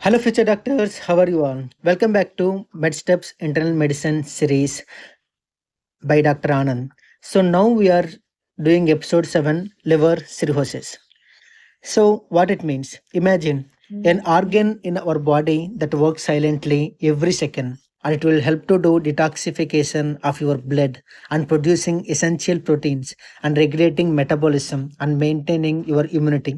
Hello, future doctors. How are you all? Welcome back to Medsteps Internal Medicine series by Dr. Anand. So, now we are doing episode 7 liver cirrhosis. So, what it means? Imagine an organ in our body that works silently every second, and it will help to do detoxification of your blood and producing essential proteins and regulating metabolism and maintaining your immunity.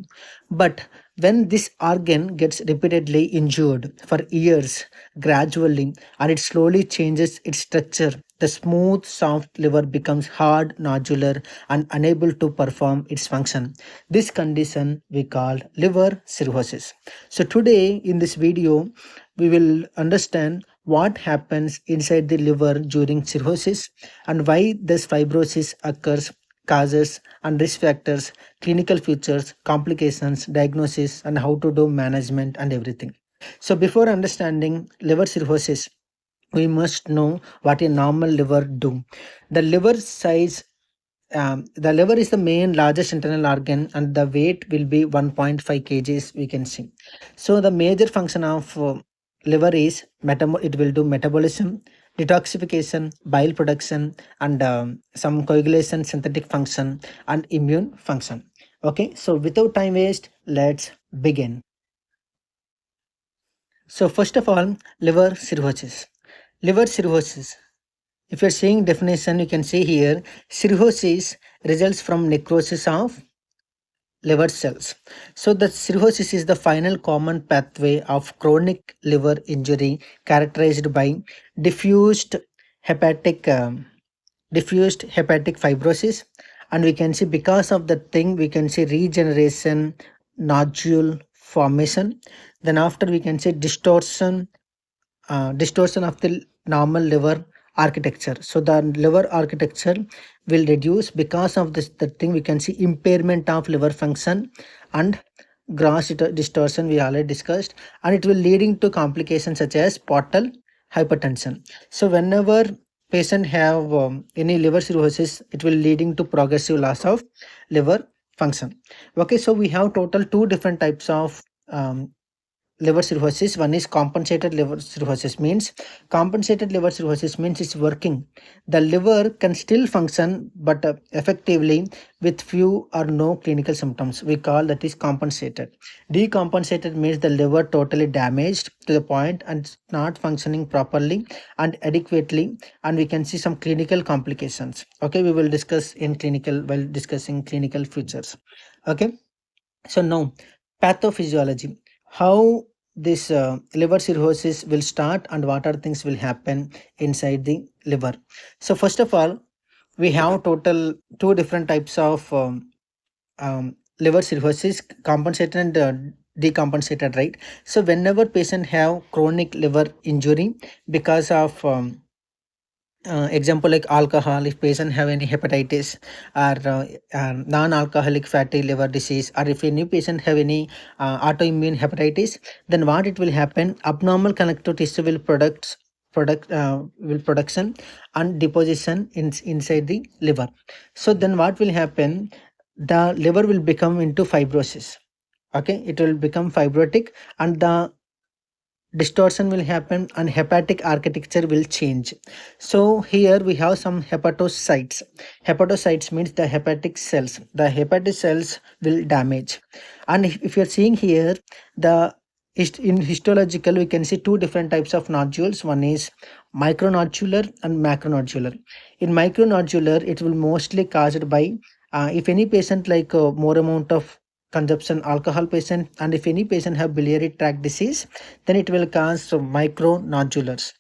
But when this organ gets repeatedly injured for years, gradually, and it slowly changes its structure, the smooth, soft liver becomes hard, nodular, and unable to perform its function. This condition we call liver cirrhosis. So today in this video, we will understand what happens inside the liver during cirrhosis and why this fibrosis occurs, causes and risk factors, clinical features, complications, diagnosis, and how to do management and everything. So before understanding liver cirrhosis, we must know what a normal liver do. The liver size, the liver is the main largest internal organ and the weight will be 1.5 kgs we can see. So the major function of liver is it will do metabolism, detoxification, bile production, and some coagulation, synthetic function, and immune function. Okay, so without time waste, let's begin. So first of all, liver cirrhosis. Liver cirrhosis. If you're seeing definition, you can see here, cirrhosis results from necrosis of liver cells. So the cirrhosis is the final common pathway of chronic liver injury characterized by diffused hepatic diffused hepatic fibrosis, and we can see because of the thing we can see regeneration, nodule formation. Then after we can see distortion of the normal liver architecture. So the liver architecture will reduce because of this the thing we can see impairment of liver function and gross distortion we already discussed, and it will leading to complications such as portal hypertension. So whenever patient have any liver cirrhosis, it will leading to progressive loss of liver function. Okay, so we have total two different types of liver cirrhosis. One is compensated liver cirrhosis. Means it's working, the liver can still function but effectively with few or no clinical symptoms. We call that is compensated. Decompensated means the liver totally damaged to the point and it's not functioning properly and adequately, and we can see some clinical complications. Okay, we will discuss in clinical while discussing clinical features. Okay, so now pathophysiology, how this liver cirrhosis will start and what are things will happen inside the liver. So first of all, we have total two different types of liver cirrhosis, compensated and decompensated, right? So whenever patient have chronic liver injury because of example like alcohol, if patient have any hepatitis or non-alcoholic fatty liver disease, or if any patient have any autoimmune hepatitis, then what it will happen, abnormal connective tissue will production and deposition inside the liver. So then what will happen, the liver will become into fibrosis. Okay, it will become fibrotic and the distortion will happen and hepatic architecture will change. So here we have some hepatocytes. Hepatocytes means the hepatic cells. The hepatic cells will damage, and if you're seeing here, the in histological we can see two different types of nodules. One is micronodular and macronodular. In micronodular, it will mostly caused by if any patient like more amount of consumption alcohol patient, and if any patient have biliary tract disease, then it will cause micronodulars.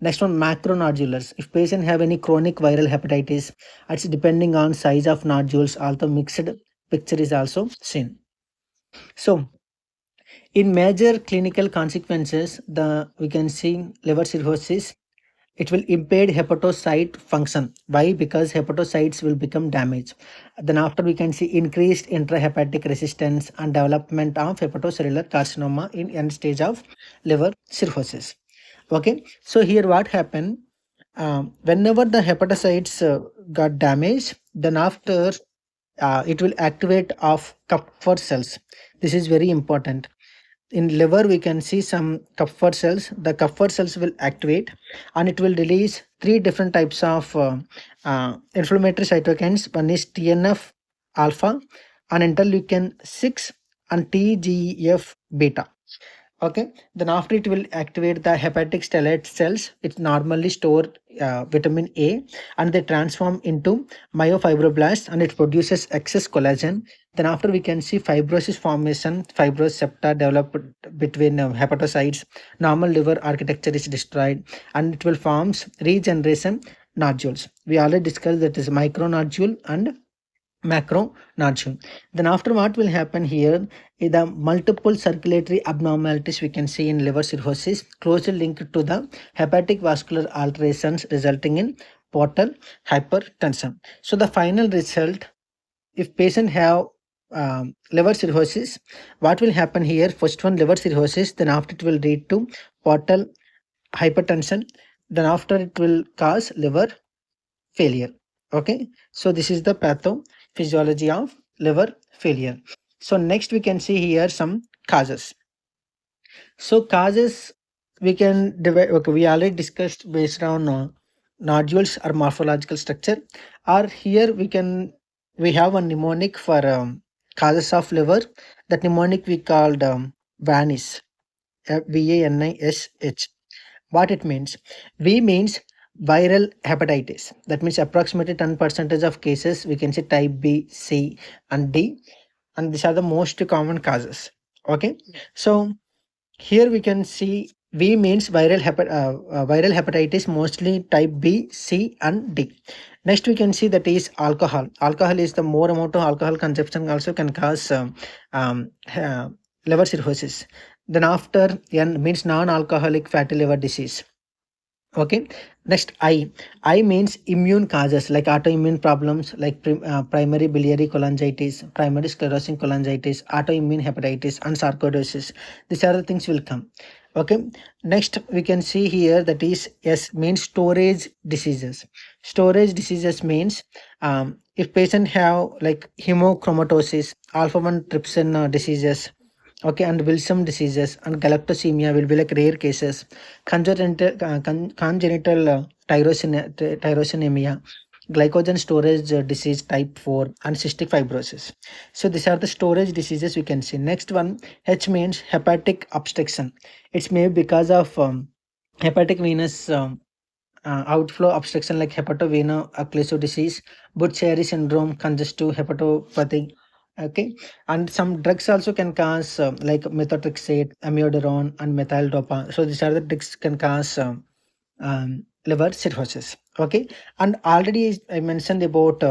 Next one, macronodulars. If patient have any chronic viral hepatitis, it's depending on size of nodules, although mixed picture is also seen. So in major clinical consequences, the we can see liver cirrhosis, it will impede hepatocyte function. Why? Because hepatocytes will become damaged. Then after we can see increased intrahepatic resistance and development of hepatocellular carcinoma in end stage of liver cirrhosis. Okay, so here what happened, whenever the hepatocytes got damaged, then after it will activate of Kupffer cells. This is very important. in liver we can see some Kupffer cells. The Kupffer cells will activate and it will release three different types of inflammatory cytokines. One is TNF alpha and interleukin 6 and TGF beta. Okay, then after it will activate the hepatic stellate cells. It normally store vitamin A and they transform into myofibroblasts and it produces excess collagen. Then after we can see fibrosis formation, fibrous septa developed between hepatocytes. Normal liver architecture is destroyed and it will forms regeneration nodules. We already discussed that is micronodule and macronodule. Then after what will happen here is the multiple circulatory abnormalities we can see in liver cirrhosis closely linked to the hepatic vascular alterations resulting in portal hypertension. So the final result, if patient have liver cirrhosis, what will happen here? First one liver cirrhosis, then after it will lead to portal hypertension, then after it will cause liver failure. Okay, so this is the pathophysiology of liver failure. So next we can see here some causes. So causes we can divide. Okay, we already discussed based on nodules or morphological structure. Or here we have a mnemonic for causes of liver. That mnemonic we called VANISH. VANISH. What it means? V means viral hepatitis. That means approximately 10% of cases we can say type B, C, and D, and these are the most common causes. Okay, so here we can see V means viral hepatitis, mostly type B, C, and D. Next we can see that is alcohol. Alcohol is the more amount of alcohol consumption also can cause liver cirrhosis. Then after N means non-alcoholic fatty liver disease. Okay, next I means immune causes like autoimmune problems like primary biliary cholangitis, primary sclerosing cholangitis, autoimmune hepatitis, and sarcoidosis. These are the things will come. Okay, next we can see here that is S means storage diseases. Storage diseases means if patient have like hemochromatosis, alpha 1 trypsin diseases, okay, and Wilson diseases and galactosemia will be like rare cases. Congenital tyrosinemia, glycogen storage disease type 4, and cystic fibrosis. So these are the storage diseases we can see. Next one, H means hepatic obstruction. It's maybe because of hepatic venous outflow obstruction like hepatovenous disease, Budd-Chiari syndrome, congestive hepatopathy. Okay, and some drugs also can cause like methotrexate, amiodarone, and methyl dopa. So these are the drugs can cause liver cirrhosis. Okay, and already I mentioned about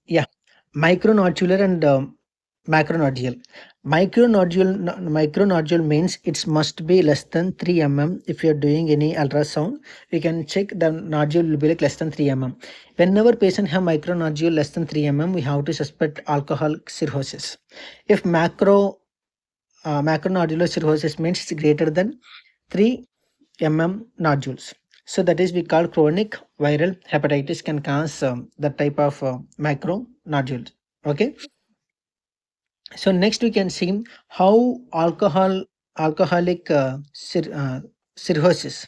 yeah, micronodular and macronodule. Micronodule means it must be less than 3 mm. If you're doing any ultrasound, we can check the nodule will be like less than 3 mm. Whenever patient have micronodule less than 3 mm, we have to suspect alcohol cirrhosis. If macronodular cirrhosis means it's greater than 3 mm nodules. So that is we call chronic viral hepatitis can cause that type of macronodules. Okay. So next we can see how alcoholic cirrhosis,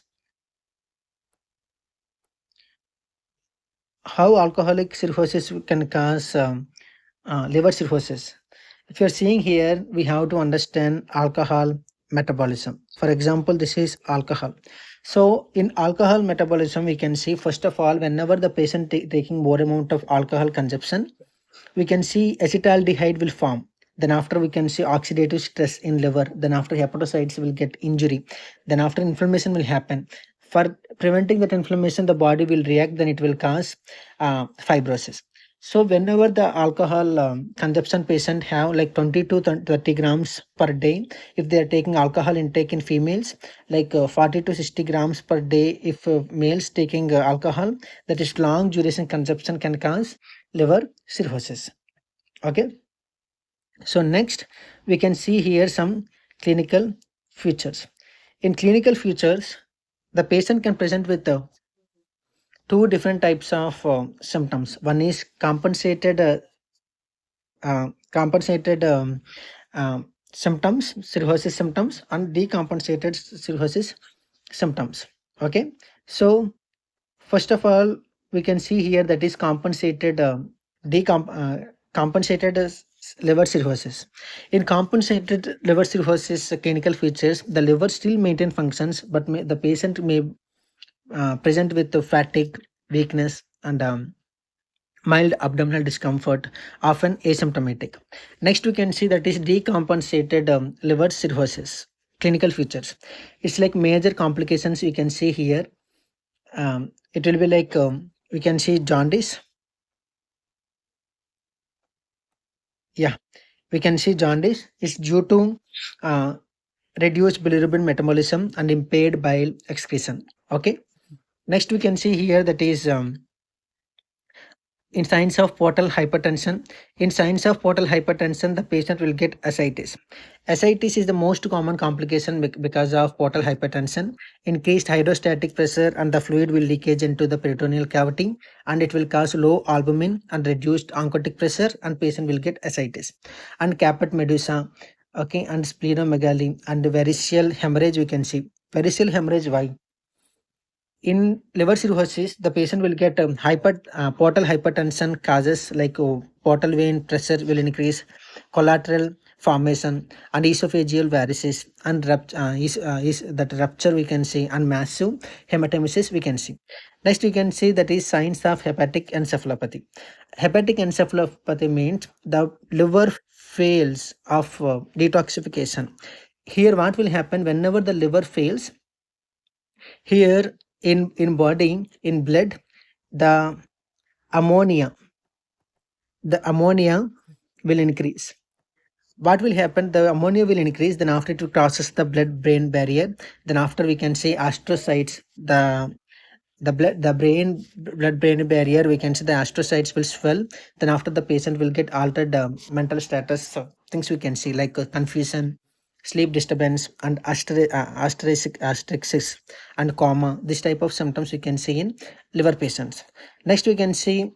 how alcoholic cirrhosis can cause liver cirrhosis. If you're seeing here, we have to understand alcohol metabolism. For example, this is alcohol. So in alcohol metabolism, we can see first of all, whenever the patient taking more amount of alcohol consumption, we can see acetaldehyde will form. Then after we can see oxidative stress in liver. Then after hepatocytes will get injury. Then after inflammation will happen. For preventing that inflammation, the body will react. Then it will cause fibrosis. So whenever the alcohol consumption patient have like 20 to 30 grams per day, if they are taking alcohol intake in females, like 40 to 60 grams per day if males taking alcohol, that is long duration consumption can cause liver cirrhosis. Okay. So next we can see here some clinical features. In clinical features, the patient can present with two different types of symptoms. One is compensated symptoms, cirrhosis symptoms, and decompensated cirrhosis symptoms. Okay, so first of all, we can see here that is compensated compensated as liver cirrhosis. In compensated liver cirrhosis clinical features, the liver still maintain functions, but the patient may present with the fatigue, weakness, and mild abdominal discomfort, often asymptomatic. Next, we can see that is decompensated liver cirrhosis clinical features. It's like major complications we can see here. It will be like we can see jaundice. Yeah, we can see jaundice is due to uh, reduced bilirubin metabolism and impaired bile excretion. Okay. Next, we can see here that is in signs of portal hypertension. In signs of portal hypertension, the patient will get ascites. Ascites is the most common complication because of portal hypertension. Increased hydrostatic pressure and the fluid will leakage into the peritoneal cavity, and it will cause low albumin and reduced oncotic pressure, and patient will get ascites. And caput medusa, okay, and splenomegaly and variceal hemorrhage we can see. Variceal hemorrhage, why? In liver cirrhosis, the patient will get portal hypertension causes like portal vein pressure will increase, collateral formation, and esophageal varices, and is that rupture we can see, and massive hematemesis we can see. Next, we can see that is signs of hepatic encephalopathy. Hepatic encephalopathy means the liver fails of detoxification. Here, what will happen whenever the liver fails? Here in body, in blood, the ammonia, the ammonia will increase. What will happen? The ammonia will increase, then after it crosses the blood brain barrier, then after we can say astrocytes, the blood brain barrier, we can say the astrocytes will swell, then after the patient will get altered mental status. So things we can see like confusion, sleep disturbance, and asterixis and coma. This type of symptoms we can see in liver patients. Next, we can see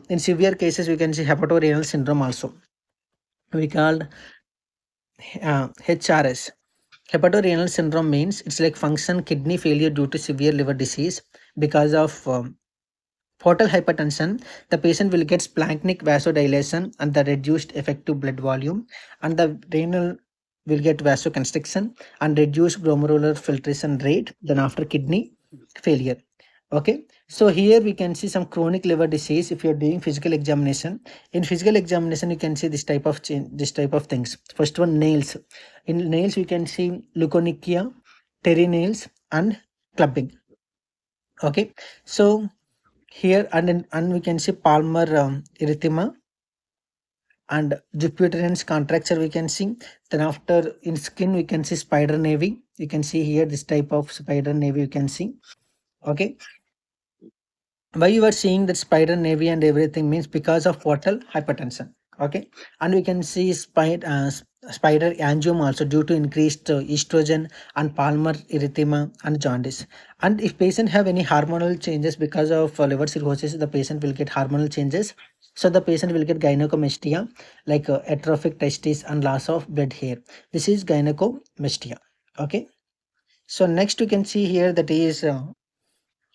in severe cases we can see hepatorenal syndrome also, we called HRS. Hepatorenal syndrome means it's like function kidney failure due to severe liver disease because of portal hypertension. The patient will get splanchnic vasodilation and the reduced effective blood volume, and the renal will get vasoconstriction and reduced glomerular filtration rate, then after kidney failure. Okay, so here we can see some chronic liver disease. If you're doing physical examination, in physical examination you can see this type of this type of things. First one, nails. In nails we can see leukonychia, terry nails, and clubbing. Okay, so here and we can see palmar erythema and Jupiter's contracture we can see. Then after in skin we can see spider navy. You can see here this type of spider navy you can see. Okay, why you are seeing that spider navy and everything means because of portal hypertension. Okay, and we can see spider angioma also due to increased estrogen and palmar erythema and jaundice. And if patient have any hormonal changes because of liver cirrhosis, the patient will get hormonal changes, so the patient will get gynecomastia like atrophic testes and loss of blood hair. This is gynecomastia. Okay, so next we can see here that is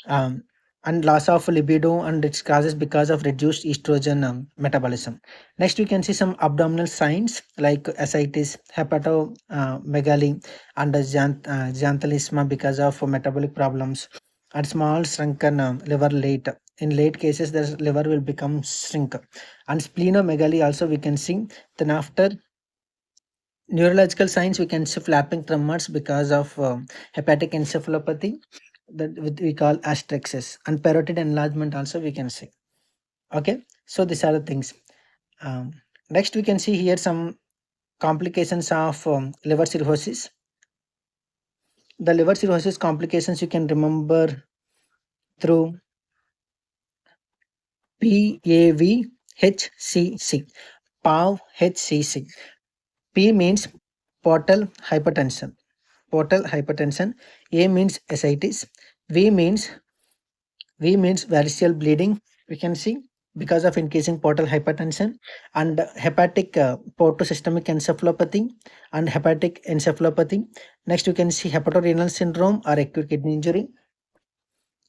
um, and loss of libido, and its causes because of reduced estrogen metabolism. Next, we can see some abdominal signs like ascites, hepatomegaly, and xanthelisma because of metabolic problems, and small shrunken liver late. In late cases, the liver will become shrink, and splenomegaly also we can see. Then after neurological signs, we can see flapping tremors because of hepatic encephalopathy, that we call asterixis, and parotid enlargement also we can see. Okay, so these are the things. um, Next we can see here some complications of liver cirrhosis. The liver cirrhosis complications you can remember through PAVHCC. PAVHCC. P means portal hypertension. Portal hypertension. A means ascites. V means variceal bleeding. We can see because of increasing portal hypertension and hepatic portosystemic encephalopathy and hepatic encephalopathy. Next, you can see hepatorenal syndrome or acute kidney injury.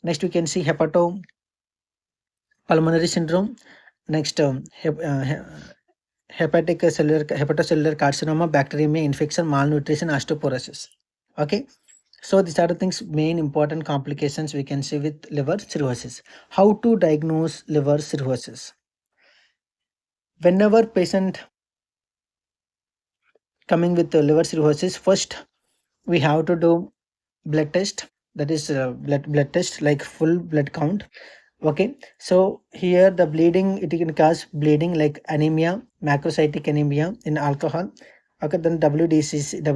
Next, you can see hepatopulmonary syndrome. Next, hepatocellular carcinoma, bacteremia, infection, malnutrition, osteoporosis. Okay. So these are the things, main important complications we can see with liver cirrhosis. How to diagnose liver cirrhosis? Whenever patient coming with liver cirrhosis, first we have to do blood test. That is blood test like full blood count. Okay, so here the bleeding, it can cause bleeding like anemia, macrocytic anemia in alcohol. Okay, then WCC, the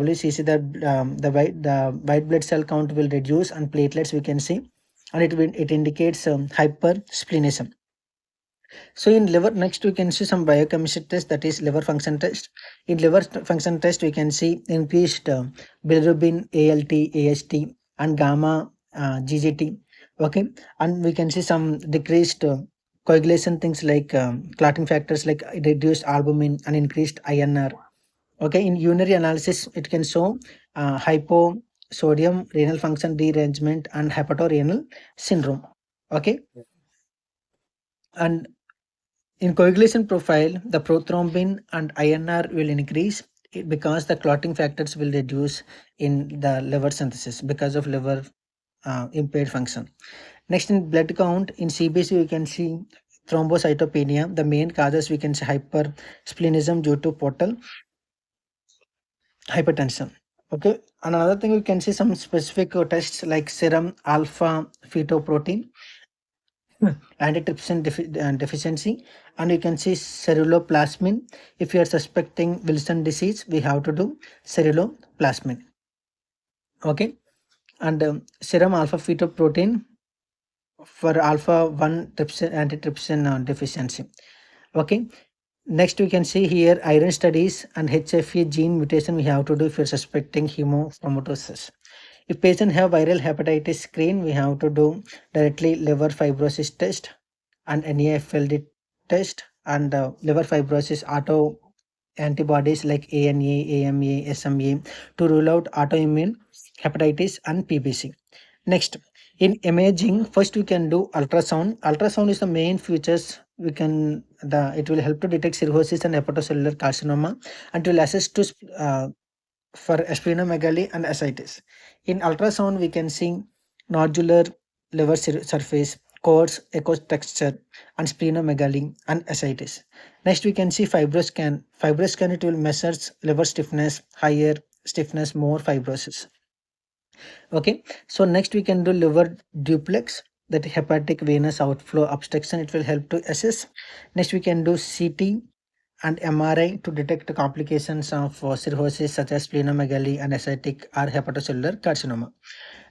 white blood cell count will reduce and platelets we can see, and it indicates hypersplenism. So in liver, next we can see some biochemistry test, that is liver function test. In liver function test, we can see increased bilirubin, ALT, AST, and gamma GGT. Okay, and we can see some decreased coagulation things like clotting factors like reduced albumin and increased INR. Okay, in urinary analysis, it can show hyposodium, renal function derangement, and hepatorenal syndrome. Okay, and in coagulation profile, the prothrombin and INR will increase because the clotting factors will reduce in the liver synthesis because of liver impaired function. Next, in blood count, in CBC, we can see thrombocytopenia. The main causes we can see hypersplenism due to portal hypertension. Okay, another thing we can see some specific tests like serum alpha fetoprotein, antitrypsin deficiency, and you can see ceruloplasmin. If you are suspecting Wilson disease, we have to do ceruloplasmin. Okay, and serum alpha fetoprotein for alpha 1 antitrypsin deficiency. Okay, next we can see here iron studies and HFE gene mutation we have to do if you're suspecting hemochromatosis. If patient have viral hepatitis screen, we have to do directly liver fibrosis test and NEFLD test and liver fibrosis auto antibodies like ANA, AMA, SMA to rule out autoimmune hepatitis and PBC. Next, in imaging, first we can do ultrasound. Ultrasound is the main features we can it will help to detect cirrhosis and hepatocellular carcinoma and will assess to for splenomegaly and ascites. In ultrasound, we can see nodular liver surface, coarse echo texture, and splenomegaly and ascites. Next, we can see fibroscan. Fibroscan, it will measure liver stiffness, higher stiffness, more fibrosis. Okay, so next we can do liver duplex, that hepatic venous outflow obstruction. It will help to assess. Next, we can do CT and MRI to detect complications of cirrhosis such as splenomegaly and ascitic or hepatocellular carcinoma.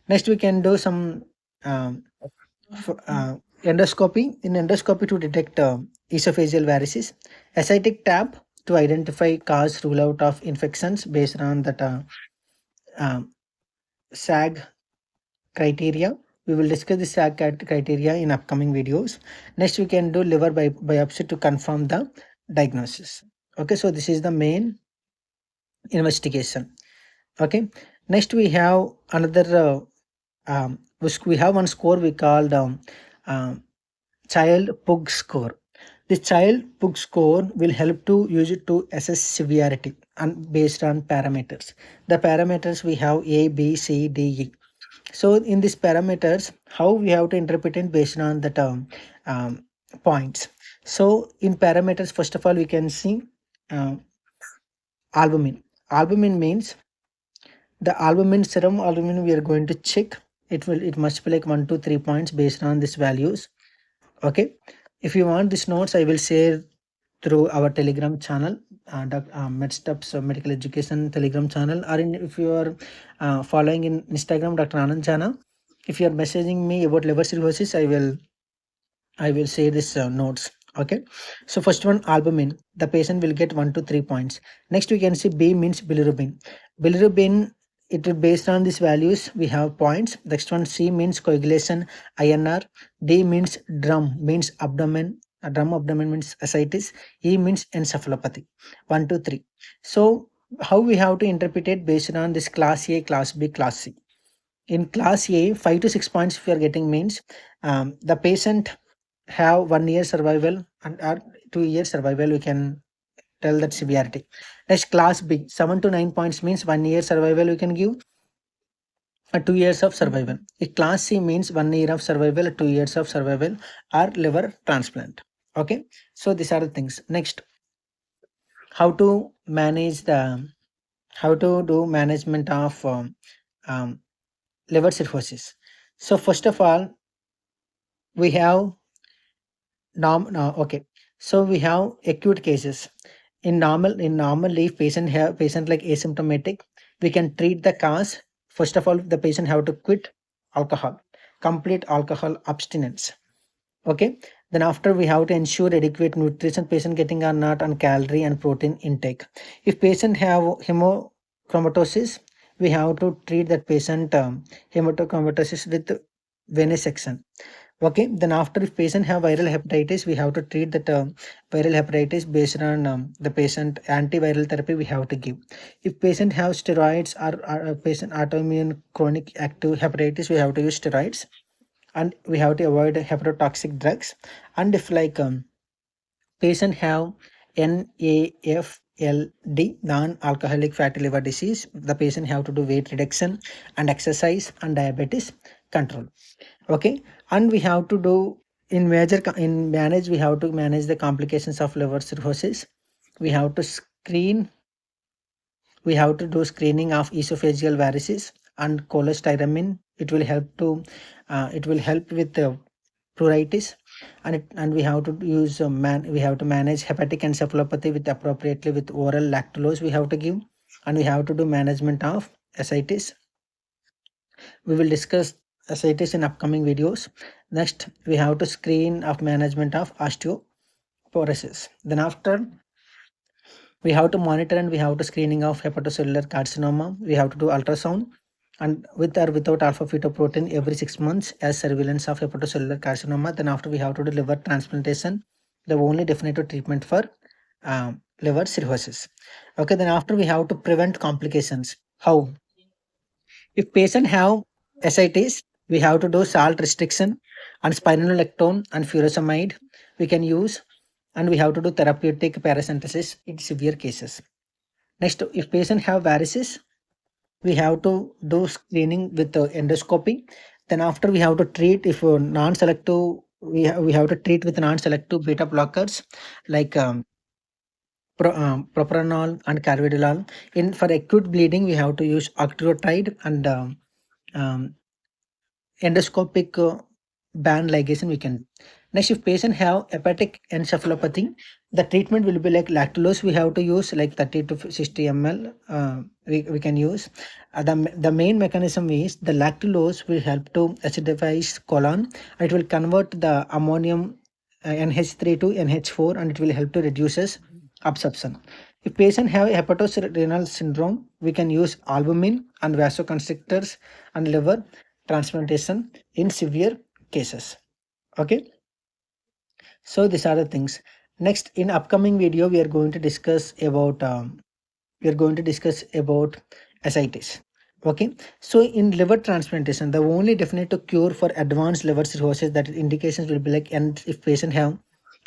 Next, we can do some endoscopy. In endoscopy to detect esophageal varices. Ascitic tab to identify cause, rule out of infections based on that SAG criteria. We will discuss the SAG criteria in upcoming videos. Next, we can do liver biopsy to confirm the diagnosis. Okay, so this is the main investigation. Okay, next we have another we have one score we called Child-Pugh score. The Child-Pugh score will help to use it to assess severity and based on parameters. The parameters we have A, B, C, D, E. So in these parameters, how we have to interpret it based on the term points. So in parameters, first of all, we can see albumin. Albumin means the albumin, serum albumin we are going to check. It must be like 1 to 3 points based on these values. Okay, if you want these notes, I will share through our Telegram channel, Medsteps Medical Education Telegram channel, or if you are following in Instagram, Dr. Anand channel. If you are messaging me about liver cirrhosis, I will share this notes. Okay, so first one, albumin, the patient will get 1 to 3 points. Next, we can see B means bilirubin. Bilirubin, it is based on these values we have points. Next one, C means coagulation, INR. D means drum, means abdomen, drum abdomen means ascites, E means encephalopathy. 1, 2, 3. So how we have to interpret it based on this class A, class B, class C. In class A, 5 to 6 points if you are getting means the patient have 1 year survival and or 2 year survival, we can tell that severity. Next, class B, 7 to 9 points means 1 year survival, we can give 2 years of survival. If class C means 1 year of survival, 2 years of survival, or liver transplant. Okay, so these are the things. Next, how to manage the how to do management of um, liver cirrhosis. So first of all, we have okay. So we have acute cases. In normal if patient like asymptomatic, we can treat the cause. First of all, the patient have to quit alcohol, complete alcohol abstinence. Okay. Then after we have to ensure adequate nutrition, patient getting or not on calorie and protein intake. If patient have hemochromatosis, we have to treat that patient hemochromatosis with venesection. Okay, then after if patient have viral hepatitis, we have to treat that viral hepatitis based on the patient antiviral therapy we have to give. If patient have steroids or patient autoimmune chronic active hepatitis, we have to use steroids, and we have to avoid hepatotoxic drugs. And if like patient have NAFLD, non-alcoholic fatty liver disease, the patient have to do weight reduction and exercise and diabetes control. Okay, and we have to do we have to manage the complications of liver cirrhosis. We have to do screening of esophageal varices and cholestyramine. It will help with pruritus, and we have to use we have to manage hepatic encephalopathy with appropriately with oral lactulose we have to give, and we have to do management of ascites. We will discuss ascites in upcoming videos. Next, we have to screen of management of osteoporosis. Then after, we have to monitor and we have to screening of hepatocellular carcinoma. We have to do ultrasound and with or without alpha fetoprotein every 6 months as surveillance of hepatocellular carcinoma. Then after, we have to do liver transplantation, the only definitive treatment for liver cirrhosis. Okay, then after we have to prevent complications. How? If patient have ascites, we have to do salt restriction and spironolactone and furosemide we can use, and we have to do therapeutic paracentesis in severe cases. Next, if patient have varices, we have to do screening with endoscopy. Then after we have to treat if non-selective, we have to treat with non-selective beta blockers like propranolol and carvedilol. In for acute bleeding, we have to use octreotide and endoscopic band ligation we can. Next, if patient have hepatic encephalopathy, the treatment will be like lactulose. We have to use like 30 to 60 ml. We can use. The main mechanism is the lactulose will help to acidify colon. It will convert the ammonium NH3 to NH4, and it will help to reduces absorption. If patient have hepatorenal syndrome, we can use albumin and vasoconstrictors and liver transplantation in severe cases. Okay, so these are the things. Next, in upcoming video, we are going to discuss about ascites. Okay, so in liver transplantation, the only definitive cure for advanced liver cirrhosis, that indications will be like, and if patient have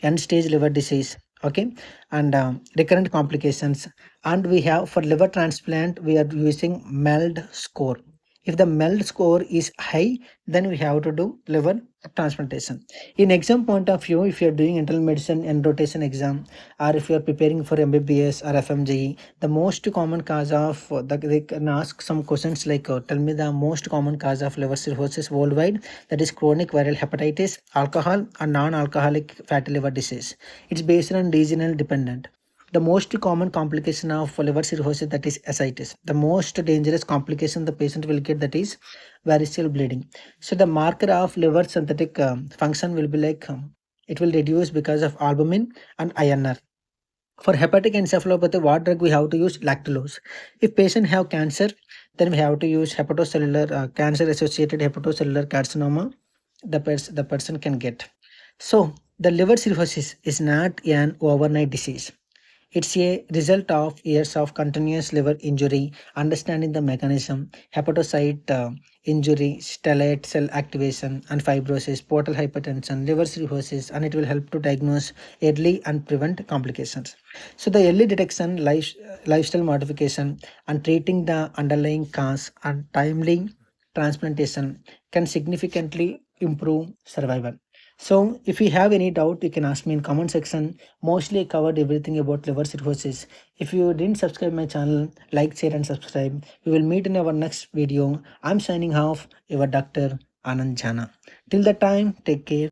end stage liver disease, okay, and recurrent complications, and we have for liver transplant we are using MELD score. If the MELD score is high, then we have to do liver transplantation. In exam point of view, if you are doing internal medicine and rotation exam, or if you are preparing for MBBS or FMGE, the most common cause of they can ask some questions like tell me the most common cause of liver cirrhosis worldwide. That is chronic viral hepatitis, alcohol, and non-alcoholic fatty liver disease. It's based on regional dependent. The most common complication of liver cirrhosis, that is ascites. The most dangerous complication the patient will get, that is variceal bleeding. So the marker of liver synthetic function will be like it will reduce because of albumin and INR. For hepatic encephalopathy, what drug we have to use? Lactulose. If patient have cancer, then we have to use hepatocellular cancer associated hepatocellular carcinoma. The person can get. So The liver cirrhosis is not an overnight disease. It's a result of years of continuous liver injury, understanding the mechanism, hepatocyte injury, stellate cell activation, and fibrosis, portal hypertension, liver cirrhosis, and it will help to diagnose early and prevent complications. So the early detection, lifestyle modification, and treating the underlying cause and timely transplantation can significantly improve survival. So if you have any doubt, you can ask me in comment section. Mostly I covered everything about liver cirrhosis. If you didn't subscribe my channel, like, share and subscribe. We will meet in our next video. I'm signing off, your Dr. Anand Jana. Till that time, take care.